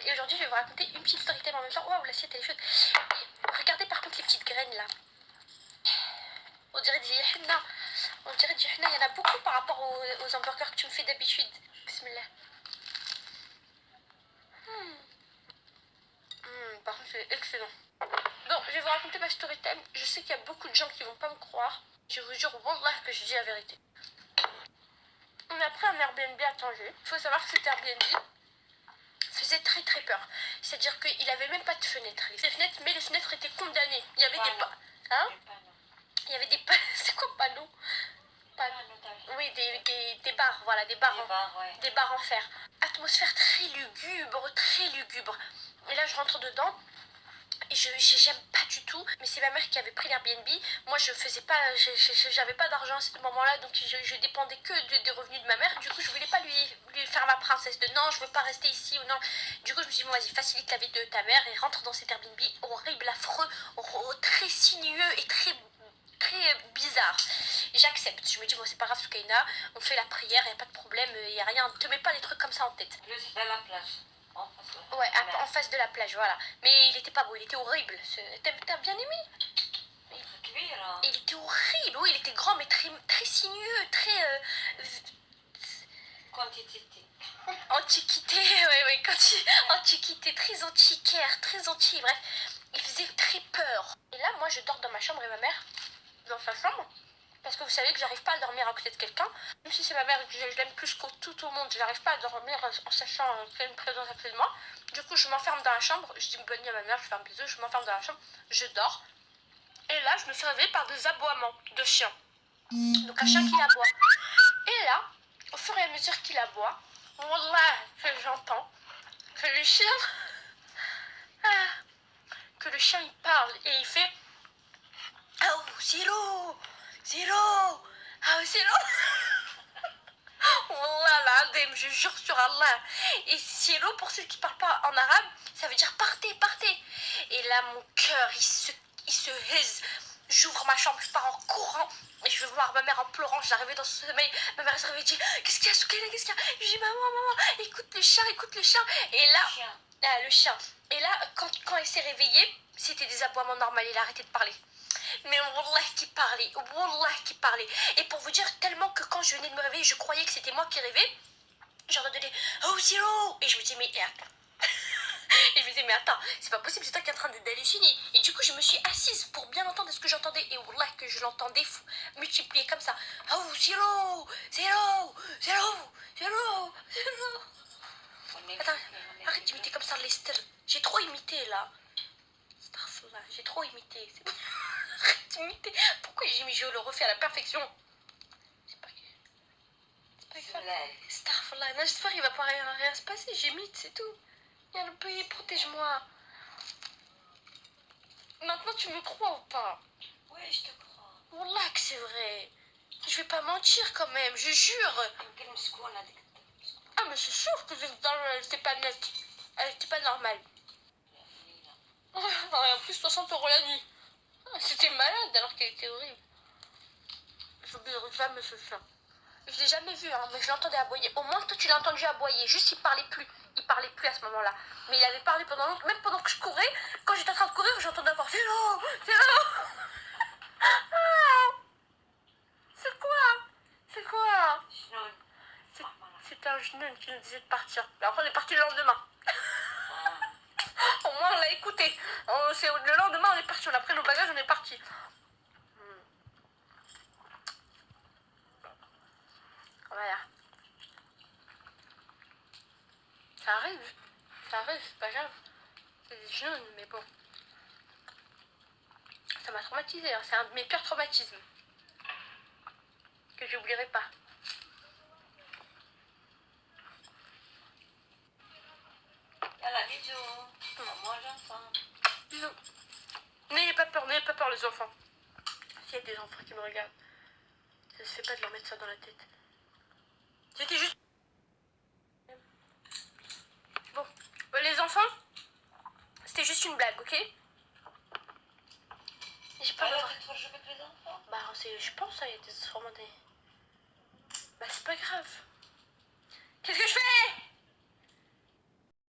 et aujourd'hui je vais vous raconter une petite story time en même temps. Waouh, l'assiette elle est chaude. Et regardez par contre les petites graines là. On dirait du henna. On dirait du henna, il y en a beaucoup par rapport aux hamburgers que tu me fais d'habitude. Bismillah. Par contre c'est excellent. Bon, je vais vous raconter ma story time. Je sais qu'il y a beaucoup de gens qui vont pas me croire. Je vous jure, wallah, que je dis la vérité. On a pris un Airbnb à Tanger. Il faut savoir que cet Airbnb faisait très très peur. C'est-à-dire qu'il avait même pas de fenêtres. Les fenêtres, mais les fenêtres étaient condamnées. Il y avait des pas. Hein? Il y avait des pas. C'est quoi panneaux? Oui, des barres, voilà, des barres, des barres en fer. Atmosphère très lugubre, très lugubre. Et là, je rentre dedans. Et j'aime pas du tout, mais c'est ma mère qui avait pris l'Airbnb. Moi je faisais pas, j'avais pas d'argent à ce moment-là, donc je dépendais que des revenus de ma mère. Du coup je voulais pas lui faire ma princesse de non, je veux pas rester ici ou non. Du coup je me suis dit bon, vas-y, facilite la vie de ta mère et rentre dans cet Airbnb horrible, affreux, très sinueux et très bizarre. J'accepte, je me dis bon c'est pas grave Soukaina, on fait la prière, y a pas de problème, y a rien, te mets pas des trucs comme ça en tête. Juste à la plage. Ouais, en face de la plage, voilà. Mais il était pas beau, il était horrible. T'as bien aimé? Il était horrible, oui, il était grand, mais très sinueux, très... Quantité. Antiquité, ouais, antiquité, très antiquaire, très anti, bref. Il faisait très peur. Et là, moi, je dors dans ma chambre et ma mère dans sa chambre. Parce que vous savez que j'arrive pas à dormir à côté de quelqu'un. Même si c'est ma mère et que je l'aime plus que tout au monde, je n'arrive pas à dormir en sachant qu'il y a une présence à côté de moi. Du coup, je m'enferme dans la chambre. Je dis bonne nuit à ma mère, je fais un bisou, je m'enferme dans la chambre, je dors. Et là, je me suis réveillée par des aboiements de chiens. Donc un chien qui aboie. Et là, au fur et à mesure qu'il aboie, wallah, que j'entends que le chien... que le chien il parle et il fait... Oh, Zéro, ah, Zéro. Wallah, là, je jure sur Allah. Et Zéro, pour ceux qui parlent pas en arabe, ça veut dire partez, partez. Et là, mon cœur, il se hèse. J'ouvre ma chambre, je pars en courant. Et je vais voir ma mère en pleurant. J'arrivais dans son sommeil. Ma mère se réveille et dit qu'est-ce qu'il y a, Soukaina, qu'est-ce qu'il y a? Je dis maman, écoute le chien, écoute le chien. Et là, le chien. Et là, quand il s'est réveillé, c'était des aboiements normaux. Il a arrêté de parler. Mais wallah qui parlait. Et pour vous dire, tellement que quand je venais de me réveiller, je croyais que c'était moi qui rêvais. J'entendais oh Zéro. Et je me disais mais attends. Et je me disais mais attends, c'est pas possible, c'est toi qui es en train d'halluciner. Et du coup je me suis assise pour bien entendre ce que j'entendais. Et wallah que je l'entendais multiplier comme ça. Oh Zéro. Attends, arrête d'imiter comme ça Lester. J'ai trop imité là. J'ai trop imité. C'est bon. Arrête d'imiter. Pourquoi je le refais à la perfection? C'est pas grave. Starfallah. Non, j'espère qu'il va pas rien se passer. J'imite, c'est tout. Y'a le pays, protège-moi. Maintenant, tu me crois ou pas? Ouais, je te crois. Wallah que c'est vrai. Je vais pas mentir quand même, je jure. Ah, mais c'est sûr que elle était pas nette. Elle était pas normale. En plus, 60 € la nuit. C'était malade alors qu'elle était horrible. J'oublierai jamais ce chien. Je l'ai jamais vu, hein, mais je l'entendais aboyer. Au moins, toi, tu l'as entendu aboyer. Juste, il parlait plus. Il parlait plus à ce moment-là. Mais il avait parlé pendant longtemps. Même pendant que je courais, quand j'étais en train de courir, j'entendais encore Zéro. C'est quoi? C'était un genou qui nous disait de partir. Mais après, on est parti le lendemain. Au moins, on l'a écouté. Le lendemain, on est parti. On a pris nos bagages, on est parti. Voilà. Ça arrive, c'est pas grave. C'est des jeunes, mais bon. Ça m'a traumatisé, hein. C'est un de mes pires traumatismes. Que j'oublierai pas. Voilà, bisous. Moi, j'entends. Bisous. N'ayez pas peur les enfants. S'il y a des enfants qui me regardent, ça se fait pas de leur mettre ça dans la tête. C'était juste... Bon, les enfants, c'était juste une blague, ok? J'ai pas Alors, tu te joues avec les enfants? Bah, je pense, il y a des enfants.